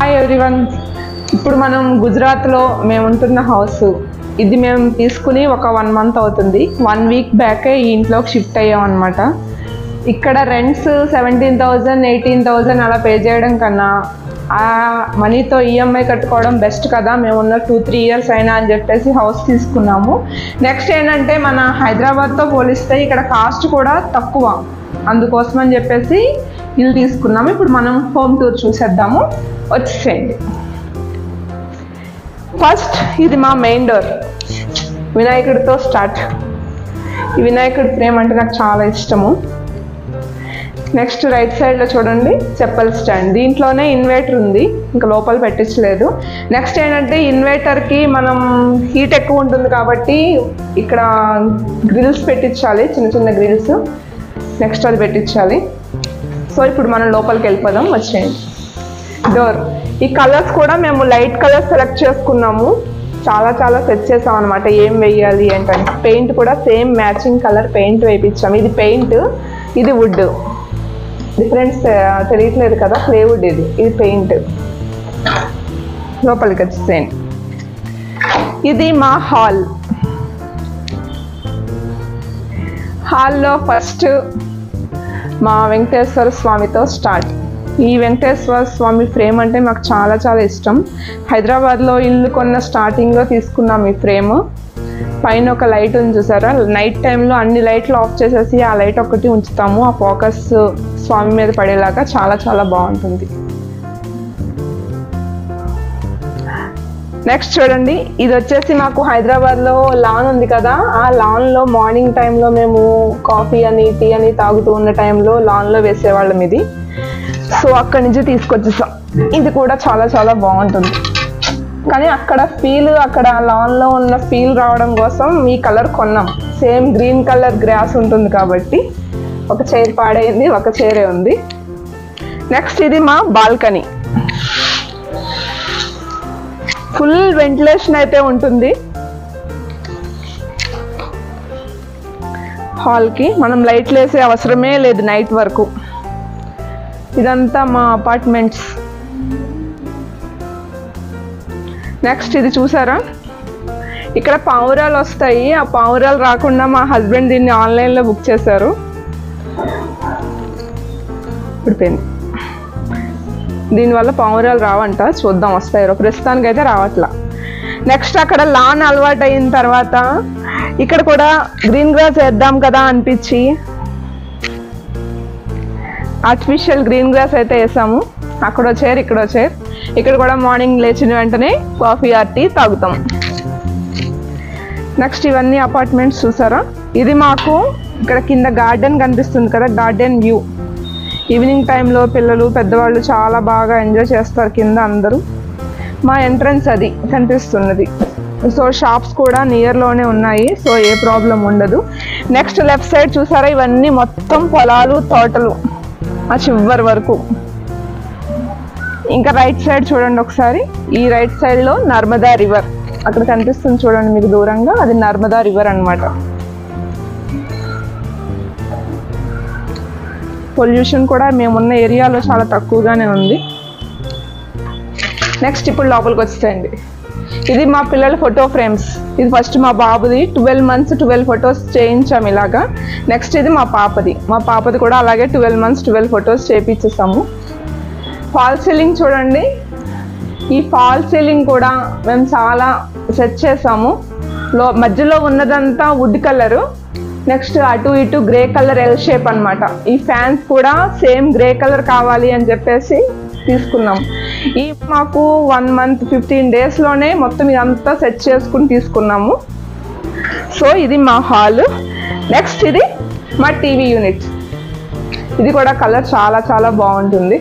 Hi everyone. ఇప్పుడు మనం గుజరాత్లో మేము ఉంటున్న హౌస్ ఇది మేము తీసుకుని ఒక 1 month అవుతుంది. 1 week బ్యాకే ఈ ఇంట్లోకి షిఫ్ట్ అయ్యాం అనమాట. ఇక్కడ రెంట్స్ 17,000 18,000 అలా పే చేయడం కన్నా ఆ మనీతో ఈఎంఐ కట్టుకోవడం బెస్ట్ కదా. మేము ఉన్న 2-3 years అయినా అని చెప్పేసి హౌస్ తీసుకున్నాము. నెక్స్ట్ ఏంటంటే మన హైదరాబాద్తో పోలిస్తే ఇక్కడ కాస్ట్ కూడా తక్కువ, అందుకోసం అని చెప్పేసి ఇల్లు తీసుకున్నాము. ఇప్పుడు మనం హోమ్ టూర్ చూసేద్దాము, వచ్చేసేయండి. ఫస్ట్ ఇది మా మెయిన్ డోర్, వినాయకుడితో స్టార్ట్. ఈ వినాయకుడి ఫ్రేమ్ అంటే నాకు చాలా ఇష్టము. నెక్స్ట్ రైట్ సైడ్లో చూడండి చెప్పల్ స్టాండ్, దీంట్లోనే ఇన్వర్టర్ ఉంది, ఇంకా లోపల పెట్టించలేదు. నెక్స్ట్ ఏంటంటే ఇన్వర్టర్కి మనం హీట్ ఎక్కువ ఉంటుంది కాబట్టి ఇక్కడ గ్రిల్స్ పెట్టించాలి, చిన్న చిన్న గ్రిల్స్. నెక్స్ట్ అది పెట్టించాలి. సో ఇప్పుడు మనం లోపలికి వెళ్ళిపోదాం, వచ్చేయండి. డోర్ ఈ కలర్స్ కూడా మేము లైట్ కలర్ సెలెక్ట్ చేసుకున్నాము, చాలా సెట్ చేసాం అనమాట ఏం వేయాలి ఏంటంటే. పెయింట్ కూడా సేమ్ మ్యాచింగ్ కలర్ పెయింట్ వేయించాము. ఇది పెయింట్, ఇది వుడ్, డిఫరెన్స్ తెలియట్లేదు కదా, ప్లేవుడ్ ఇది పెయింట్. లోపలికి వచ్చేసేయండి. ఇది మా హాల్లో ఫస్ట్ మా వెంకటేశ్వర స్వామితో స్టార్ట్. ఈ వెంకటేశ్వర స్వామి ఫ్రేమ్ అంటే మాకు చాలా ఇష్టం. హైదరాబాద్లో ఇల్లు కొన్న స్టార్టింగ్లో తీసుకున్నాం ఈ ఫ్రేమ్. పైన ఒక లైట్ ఉంది చూసారా, నైట్ టైంలో అన్ని లైట్లు ఆఫ్ చేసేసి ఆ లైట్ ఒకటి ఉంచుతాము, ఆ ఫోకస్ స్వామి మీద పడేలాగా. చాలా బాగుంటుంది. నెక్స్ట్ చూడండి, ఇది వచ్చేసి మాకు హైదరాబాద్లో లాన్ ఉంది కదా, ఆ లాన్లో మార్నింగ్ టైంలో మేము కాఫీ అని టీ అని తాగుతూ ఉన్న టైంలో లాన్లో వేసేవాళ్ళం ఇది. సో అక్కడి నుంచి తీసుకొచ్చేసాం. ఇది కూడా చాలా బాగుంటుంది. కానీ అక్కడ ఫీల్, అక్కడ లాన్లో ఉన్న ఫీల్ రావడం కోసం ఈ కలర్ కొన్నాం. సేమ్ గ్రీన్ కలర్ గ్రాస్ ఉంటుంది కాబట్టి. ఒక చైర్ పాడైంది, ఒక చైరే ఉంది. నెక్స్ట్ ఇది మా బాల్కనీ. ఫుల్ వెంటిలేషన్ అయితే ఉంటుంది. హాల్కి మనం లైట్లు వేసే అవసరమే లేదు నైట్ వరకు. ఇదంతా మా అపార్ట్మెంట్స్. నెక్స్ట్ ఇది చూసారా, ఇక్కడ పావురాలు వస్తాయి. ఆ పావురాలు రాకుండా మా హస్బెండ్ దీన్ని ఆన్లైన్లో బుక్ చేశారు. ఇప్పుడిపోయింది. దీనివల్ల పావురాలు రావంట, చూద్దాం వస్తాయో. ప్రస్తుతానికైతే రావట్లా. నెక్స్ట్ అక్కడ లాన్ అలవాటు అయిన తర్వాత ఇక్కడ కూడా గ్రీన్ గ్రాస్ వేద్దాం కదా అనిపించి ఆర్టిఫిషియల్ గ్రీన్ గ్రాస్ అయితే వేసాము. అక్కడ వచ్చారు, ఇక్కడ వచ్చారు. ఇక్కడ కూడా మార్నింగ్ లేచిన వెంటనే కాఫీ ఆర్ టీ తాగుతాం. నెక్స్ట్ ఇవన్నీ అపార్ట్మెంట్స్ చూసారా. ఇది మాకు ఇక్కడ కింద గార్డెన్ కనిపిస్తుంది కదా, గార్డెన్ వ్యూ. ఈవినింగ్ టైంలో పిల్లలు పెద్దవాళ్ళు చాలా బాగా ఎంజాయ్ చేస్తారు కింద అందరూ. మా ఎంట్రన్స్ అది కనిపిస్తున్నది. సో షాప్స్ కూడా నియర్లోనే ఉన్నాయి, సో ఏ ప్రాబ్లం ఉండదు. నెక్స్ట్ లెఫ్ట్ సైడ్ చూసారా, ఇవన్నీ మొత్తం పొలాలు తోటలు ఆ చివరి వరకు. ఇంకా రైట్ సైడ్ చూడండి ఒకసారి. ఈ రైట్ సైడ్లో నర్మదా రివర్ అక్కడ కనిపిస్తుంది చూడండి మీకు దూరంగా, అది నర్మదా రివర్ అన్నమాట. పొల్యూషన్ కూడా మేమున్న ఏరియాలో చాలా తక్కువగానే ఉంది. నెక్స్ట్ ఇప్పుడు లోపలికి వచ్చేయండి. ఇది మా పిల్లల ఫోటో ఫ్రేమ్స్. ఇది ఫస్ట్ మా బాబుది 12 months 12 photos చేయించాము ఇలాగా. నెక్స్ట్ ఇది మా పాపది కూడా అలాగే 12 months 12 photos చేయించేసాము. ఫాల్ సీలింగ్ చూడండి. ఈ ఫాల్ సీలింగ్ కూడా మేము చాలా సెట్ చేసాము. మధ్యలో ఉన్నదంతా వుడ్ కలరు, నెక్స్ట్ అటు ఇటు గ్రే కలర్ ఎల్ షేప్ అనమాట. ఈ ఫ్యాన్స్ కూడా సేమ్ గ్రే కలర్ కావాలి అని చెప్పేసి తీసుకున్నాం. ఈ మాకు 1 month 15 daysలోనే మొత్తం ఇదంతా సెట్ చేసుకుని తీసుకున్నాము. సో ఇది మా హాల్. నెక్స్ట్ ఇది మా టీవీ యూనిట్. ఇది కూడా కలర్ చాలా బాగుంటుంది.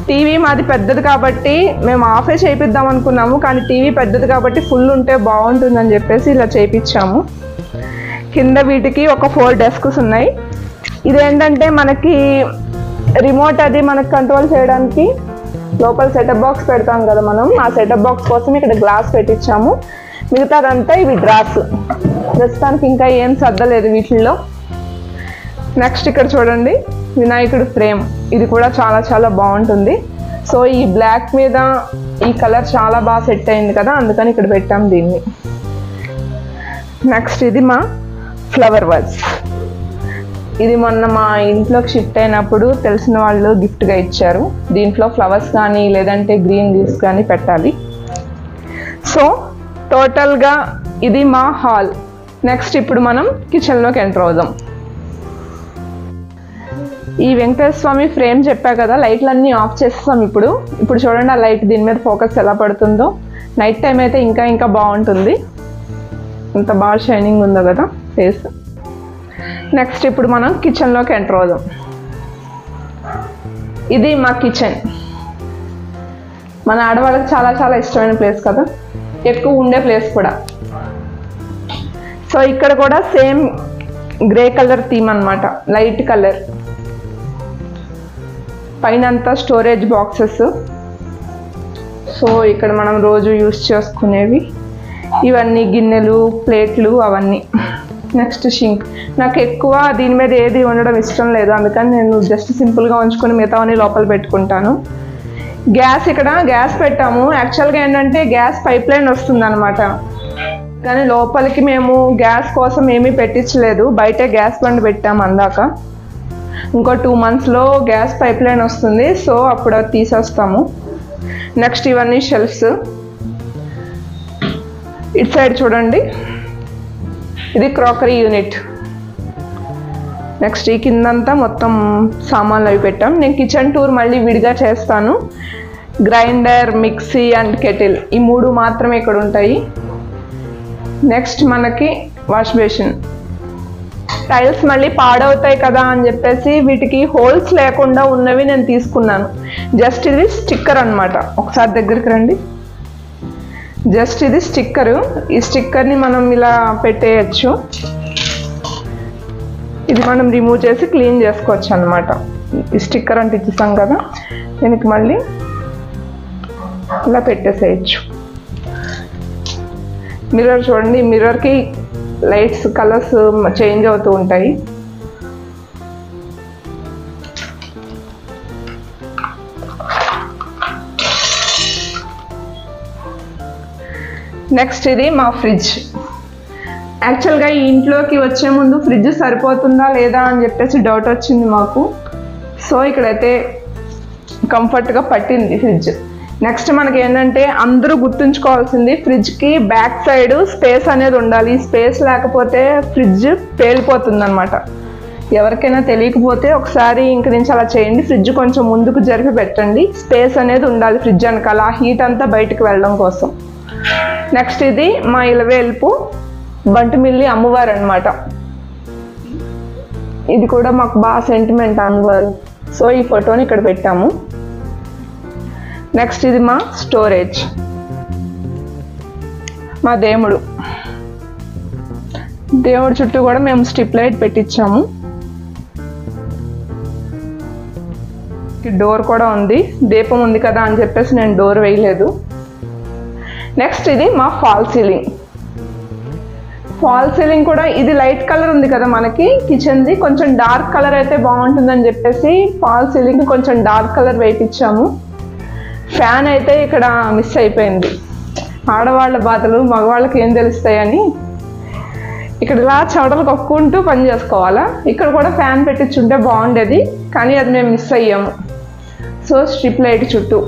టీవీ మాది పెద్దది కాబట్టి మేము ఆఫే చేయిద్దాం అనుకున్నాము, కానీ టీవీ పెద్దది కాబట్టి ఫుల్ ఉంటే బాగుంటుందని చెప్పేసి ఇలా చేయించాము. కింద వీటికి ఒక 4 desks ఉన్నాయి. ఇదేంటంటే మనకి రిమోట్ అది మనకు కంట్రోల్ చేయడానికి లోపల సెటప్ బాక్స్ పెడతాం కదా మనం, ఆ సెటప్ బాక్స్ కోసం ఇక్కడ గ్లాస్ పెట్టించాము. మిగతాదంతా ఇవి డ్రాస్. ప్రస్తుతానికి ఇంకా ఏం సర్దలేదు వీటిల్లో. నెక్స్ట్ ఇక్కడ చూడండి వినాయకుడి ఫ్రేమ్. ఇది కూడా చాలా బాగుంటుంది. సో ఈ బ్లాక్ మీద ఈ కలర్ చాలా బాగా సెట్ అయింది కదా, అందుకని ఇక్కడ పెట్టాం దీన్ని. నెక్స్ట్ ఇది మా ఫ్లవర్ వాజ్. ఇది మొన్న మా ఇంట్లోకి షిఫ్ట్ అయినప్పుడు తెలిసిన వాళ్ళు గిఫ్ట్గా ఇచ్చారు. దీంట్లో ఫ్లవర్స్ కానీ లేదంటే గ్రీన్ లీవ్స్ కానీ పెట్టాలి. సో టోటల్గా ఇది మా హాల్. నెక్స్ట్ ఇప్పుడు మనం కిచెన్లోకి ఎంటర్ అవుదాం. ఈ వెంకటేశ్వర స్వామి ఫ్రేమ్ చెప్పా కదా, లైట్లన్నీ ఆఫ్ చేస్తాం. ఇప్పుడు చూడండి ఆ లైట్ దీని మీద ఫోకస్ ఎలా పడుతుందో. నైట్ టైం అయితే ఇంకా బాగుంటుంది. అంత బాగా షైనింగ్ ఉందో కదా ఫేస్. నెక్స్ట్ ఇప్పుడు మనం కిచెన్లోకి ఎంటర్ అవుదాం. ఇది మా కిచెన్. మన ఆడవాళ్ళకి చాలా ఇష్టమైన ప్లేస్ కదా, ఎక్కువ ఉండే ప్లేస్ కూడా. సో ఇక్కడ కూడా సేమ్ గ్రే కలర్ థీమ్ అన్నమాట, లైట్ కలర్. పైన అంతా స్టోరేజ్ బాక్సెస్. సో ఇక్కడ మనం రోజు యూస్ చేసుకునేవి ఇవన్నీ, గిన్నెలు, ప్లేట్లు అవన్నీ. Next sink. నాకు ఎక్కువ దీని మీద ఏది ఉండడం ఇష్టం లేదు, అందుకని నేను జస్ట్ సింపుల్గా ఉంచుకొని మిగతావన్నీ లోపల పెట్టుకుంటాను. గ్యాస్, ఇక్కడ గ్యాస్ పెట్టాము. యాక్చువల్గా ఏంటంటే గ్యాస్ పైప్ లైన్ వస్తుంది అనమాట, కానీ లోపలికి మేము గ్యాస్ కోసం ఏమీ పెట్టించలేదు. బయటే గ్యాస్ బండ్ పెట్టాము అందాక. ఇంకో 2 monthsలో గ్యాస్ పైప్ లైన్ వస్తుంది, సో అప్పుడు అది తీసేస్తాము. నెక్స్ట్ ఇవన్నీ షెల్ఫ్స్. ఇటు సైడ్ చూడండి, ఇది క్రాకరీ యూనిట్. నెక్స్ట్ ఈ కిందంతా మొత్తం సామాన్లు అవి పెట్టాం. నేను కిచెన్ టూర్ మళ్ళీ విడిగా చేస్తాను. గ్రైండర్, మిక్సీ అండ్ కెటిల్, ఈ 3 మాత్రమే ఇక్కడ ఉంటాయి. నెక్స్ట్ మనకి వాష్ బేసిన్. టైల్స్ మళ్ళీ పాడవుతాయి కదా అని చెప్పేసి వీటికి హోల్స్ లేకుండా ఉన్నవి నేను తీసుకున్నాను. జస్ట్ ఇది స్టిక్కర్ అనమాట. ఒకసారి దగ్గరికి రండి. జస్ట్ ఇది స్టిక్కరు. ఈ స్టిక్కర్ని మనం ఇలా పెట్టేయచ్చు. ఇది మనం రిమూవ్ చేసి క్లీన్ చేసుకోవచ్చు అనమాట. ఈ స్టిక్కర్ అంటే ఇచ్చేసాం కదా, దీనికి మళ్ళీ ఇలా పెట్టేసేయచ్చు. మిర్రర్ చూడండి, మిర్రర్కి లైట్స్, కలర్స్ చేంజ్ అవుతూ ఉంటాయి. నెక్స్ట్ ఇది మా ఫ్రిడ్జ్. యాక్చువల్గా ఈ ఇంట్లోకి వచ్చే ముందు ఫ్రిడ్జ్ సరిపోతుందా లేదా అని చెప్పేసి డౌట్ వచ్చింది మాకు. సో ఇక్కడైతే కంఫర్ట్గా పట్టింది ఫ్రిడ్జ్. నెక్స్ట్ మనకి ఏంటంటే అందరూ గుర్తుంచుకోవాల్సింది, ఫ్రిడ్జ్కి బ్యాక్ సైడ్ స్పేస్ అనేది ఉండాలి. స్పేస్ లేకపోతే ఫ్రిడ్జ్ పేలిపోతుంది అనమాట. ఎవరికైనా తెలియకపోతే ఒకసారి ఇంక నుంచి అలా చేయండి. ఫ్రిడ్జ్ కొంచెం ముందుకు జరిపి పెట్టండి. స్పేస్ అనేది ఉండాలి ఫ్రిడ్జ్ వెనకాల, ఆ హీట్ అంతా బయటకు వెళ్ళడం కోసం. నెక్స్ట్ ఇది మా ఇలవేల్పు బంటుమిల్లి అమ్మవారు అనమాట. ఇది కూడా మాకు బాగా సెంటిమెంట్ అమ్మవారు. సో ఈ ఫోటోని ఇక్కడ పెట్టాము. నెక్స్ట్ ఇది మా స్టోరేజ్. మా దేవుడు చుట్టూ కూడా మేము స్ట్రిప్ లైట్ పెట్టించాము. డోర్ కూడా ఉంది, దీపం ఉంది కదా అని చెప్పేసి నేను డోర్ వేయలేదు. నెక్స్ట్ ఇది మా ఫాల్ సీలింగ్. ఫాల్ సీలింగ్ కూడా ఇది లైట్ కలర్ ఉంది కదా మనకి కిచెన్ది, కొంచెం డార్క్ కలర్ అయితే బాగుంటుందని చెప్పేసి ఫాల్ సీలింగ్ కొంచెం డార్క్ కలర్ వేయించాము. ఫ్యాన్ అయితే ఇక్కడ మిస్ అయిపోయింది. ఆడవాళ్ళ బాధలు మగవాళ్ళకి ఏం తెలుస్తాయని ఇక్కడ ఇలా చెమటలు కక్కుంటూ పని చేసుకోవాలా. ఇక్కడ కూడా ఫ్యాన్ పెట్టించుంటే బాగుండేది, కానీ అది మేము మిస్ అయ్యాము. సో స్ట్రిప్ లైట్ చుట్టూ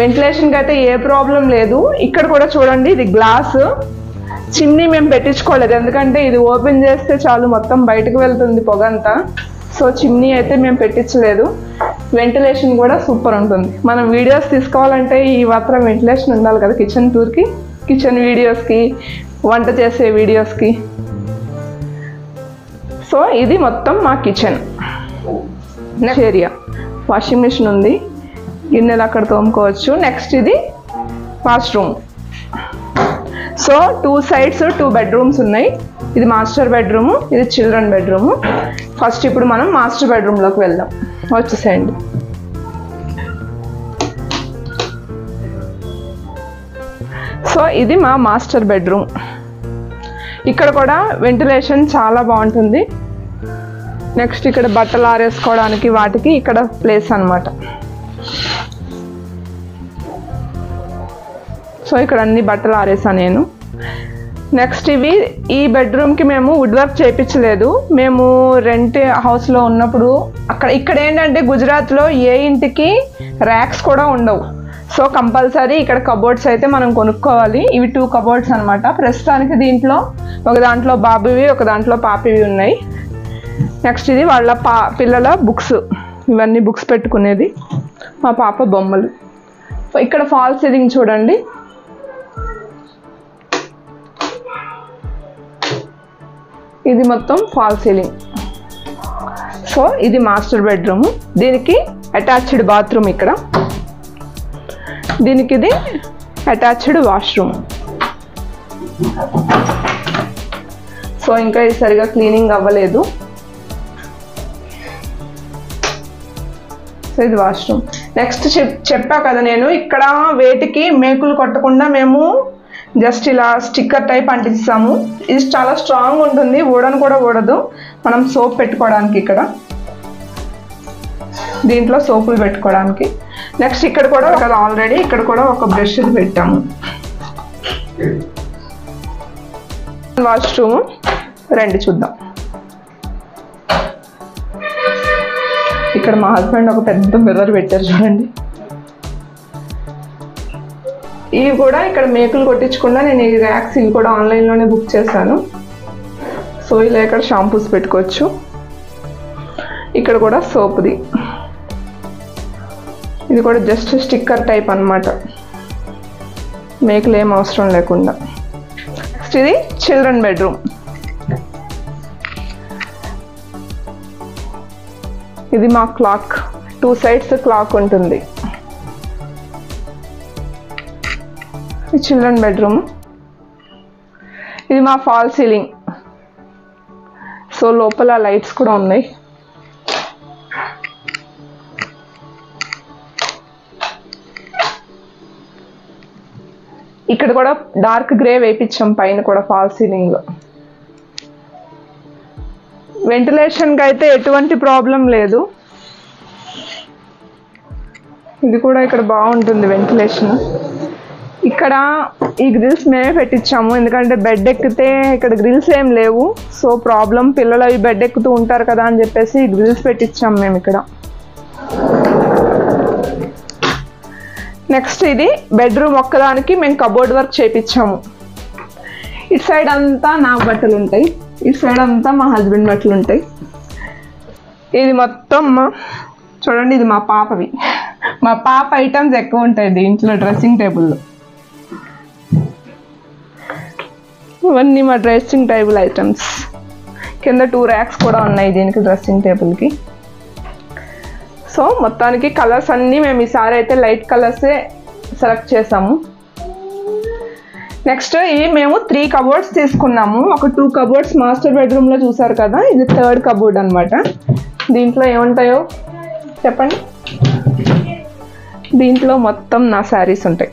వెంటిలేషన్కి అయితే ఏ ప్రాబ్లం లేదు. ఇక్కడ కూడా చూడండి, ఇది గ్లాస్. చిమ్నీ మేము పెట్టించుకోలేదు, ఎందుకంటే ఇది ఓపెన్ చేస్తే చాలు మొత్తం బయటకు వెళ్తుంది పొగంతా. సో చిమ్నీ అయితే మేము పెట్టించలేదు. వెంటిలేషన్ కూడా సూపర్ ఉంటుంది. మనం వీడియోస్ తీసుకోవాలంటే ఈ మాత్రం వెంటిలేషన్ ఉండాలి కదా కిచెన్ టూర్కి, కిచెన్ వీడియోస్కి, వంట చేసే వీడియోస్కి. సో ఇది మొత్తం మా kitchen. Next area washing machine ఉంది, గిన్నెలు అక్కడ తోముకోవచ్చు. నెక్స్ట్ ఇది వాష్రూమ్. సో 2 sides 2 bedrooms ఉన్నాయి. ఇది మాస్టర్ బెడ్రూము, ఇది చిల్డ్రన్ బెడ్రూము. ఫస్ట్ ఇప్పుడు మనం మాస్టర్ బెడ్రూమ్లోకి వెళ్దాం. వచ్చేసేయండి. సో ఇది మా మాస్టర్ బెడ్రూమ్. ఇక్కడ కూడా వెంటిలేషన్ చాలా బాగుంటుంది. నెక్స్ట్ ఇక్కడ బట్టలు ఆరేసుకోవడానికి వాటికి ఇక్కడ ప్లేస్ అన్నమాట. సో ఇక్కడ అన్ని బట్టలు ఆరేసాను నేను. నెక్స్ట్ ఈ బెడ్రూమ్కి మేము వుడ్ వర్క్ చేయించలేదు. మేము రెంట్ హౌస్లో ఉన్నప్పుడు ఇక్కడ ఏంటంటే గుజరాత్లో ఏ ఇంటికి ర్యాక్స్ కూడా ఉండవు. సో కంపల్సరీ ఇక్కడ కబోర్డ్స్ అయితే మనం కొనుక్కోవాలి. ఇవి 2 కబోర్డ్స్ అనమాట. ప్రస్తుతానికి దీంట్లో ఒక దాంట్లో బాబువి, ఒక దాంట్లో పాపివి ఉన్నాయి. నెక్స్ట్ ఇది వాళ్ళ పిల్లల బుక్స్, ఇవన్నీ బుక్స్ పెట్టుకునేది. మా పాప బొమ్మలు. ఇక్కడ ఫాల్ సీలింగ్ చూడండి. ఇది మొత్తం ఫాల్ సీలింగ్. సో ఇది మాస్టర్ బెడ్రూమ్. దీనికి అటాచ్డ్ బాత్రూమ్ ఇక్కడ. దీనికి ఇది అటాచ్డ్ వాష్రూమ్. సో ఇంకా ఇది సరిగా క్లీనింగ్ అవ్వలేదు. సో ఇది వాష్రూమ్. నెక్స్ట్ చెప్పా కదా నేను, ఇక్కడ వేటికి మేకులు కొట్టకుండా మేము జస్ట్ ఇలా స్టిక్కర్ టైప్ అంటిస్తాము. ఇది చాలా స్ట్రాంగ్ ఉంటుంది, ఊడను కూడా ఊడదు. మనం సోప్ పెట్టుకోవడానికి ఇక్కడ, దీంట్లో సోపులు పెట్టుకోవడానికి. నెక్స్ట్ ఇక్కడ కూడా ఆల్రెడీ ఇక్కడ కూడా ఒక బ్రష్ పెట్టాము. వాష్రూమ్ రండి చూద్దాం. ఇక్కడ మా హస్బెండ్ ఒక పెద్ద మిర్రర్ పెట్టారు చూడండి. ఇవి కూడా ఇక్కడ మేకులు కొట్టించకుండా నేను ఈ ర్యాక్స్ ఇవి కూడా ఆన్లైన్లోనే బుక్ చేశాను. సో ఇలా ఇక్కడ షాంపూస్ పెట్టుకోవచ్చు. ఇక్కడ కూడా సోప్ది, ఇది కూడా జస్ట్ స్టిక్కర్ టైప్ అన్నమాట, మేకులు ఏం అవసరం లేకుండా. నెక్స్ట్ ఇది చిల్డ్రన్ బెడ్రూమ్. ఇది మా క్లాక్, 2 సైడ్స్ క్లాక్ ఉంటుంది. ఇది చిల్డ్రన్ బెడ్రూమ్. ఇది మా ఫాల్ సీలింగ్. సో లోపల లైట్స్ కూడా ఉన్నాయి. ఇక్కడ కూడా డార్క్ గ్రే వేయించాం పైన కూడా ఫాల్ సీలింగ్ లో. వెంటిలేషన్కి అయితే ఎటువంటి ప్రాబ్లం లేదు. ఇది కూడా ఇక్కడ బాగుంటుంది వెంటిలేషన్. ఇక్కడ ఈ గ్రిల్స్ మేమే పెట్టించాము, ఎందుకంటే బెడ్ ఎక్కితే ఇక్కడ గ్రిల్స్ ఏం లేవు. సో ప్రాబ్లం, పిల్లలు అవి బెడ్ ఎక్కుతూ ఉంటారు కదా అని చెప్పేసి ఈ గ్రిల్స్ పెట్టించాము మేము ఇక్కడ. నెక్స్ట్ ఇది బెడ్రూమ్ ఒక్కదానికి మేము కబోర్డ్ వర్క్ చేయించాము. ఇటు సైడ్ అంతా నా బట్టలు ఉంటాయి, ఇటు సైడ్ అంతా మా హస్బెండ్ బట్టలు ఉంటాయి. ఇది మొత్తం చూడండి, ఇది మా పాపవి. మా పాప ఐటమ్స్ ఎక్కువ ఉంటాయి దీంట్లో, డ్రెస్సింగ్ టేబుల్లో. ఇవన్నీ మా డ్రెస్సింగ్ టేబుల్ ఐటమ్స్. కింద 2 ర్యాక్స్ కూడా ఉన్నాయి దీనికి, డ్రెస్సింగ్ టేబుల్కి. సో మొత్తానికి కలర్స్ అన్నీ మేము ఈసారి అయితే లైట్ కలర్సే సెలెక్ట్ చేసాము. నెక్స్ట్ ఇవి మేము 3 కబోర్డ్స్ తీసుకున్నాము. ఒక 2 కబోర్డ్స్ మాస్టర్ బెడ్రూమ్లో చూసారు కదా, ఇది 3rd కబోర్డ్ అనమాట. దీంట్లో ఏముంటాయో చెప్పండి. దీంట్లో మొత్తం నా శారీస్ ఉంటాయి.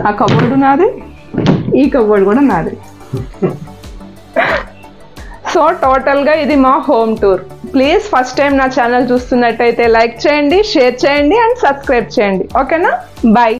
ఆ కబోర్డు నాది, ఈ కబోర్డ్ కూడా నాది. సో టోటల్గా ఇది మా home tour. Please first time నా ఛానల్ చూస్తున్నట్టయితే లైక్ చేయండి, షేర్ చేయండి అండ్ సబ్స్క్రైబ్ చేయండి. ఓకేనా? బాయ్.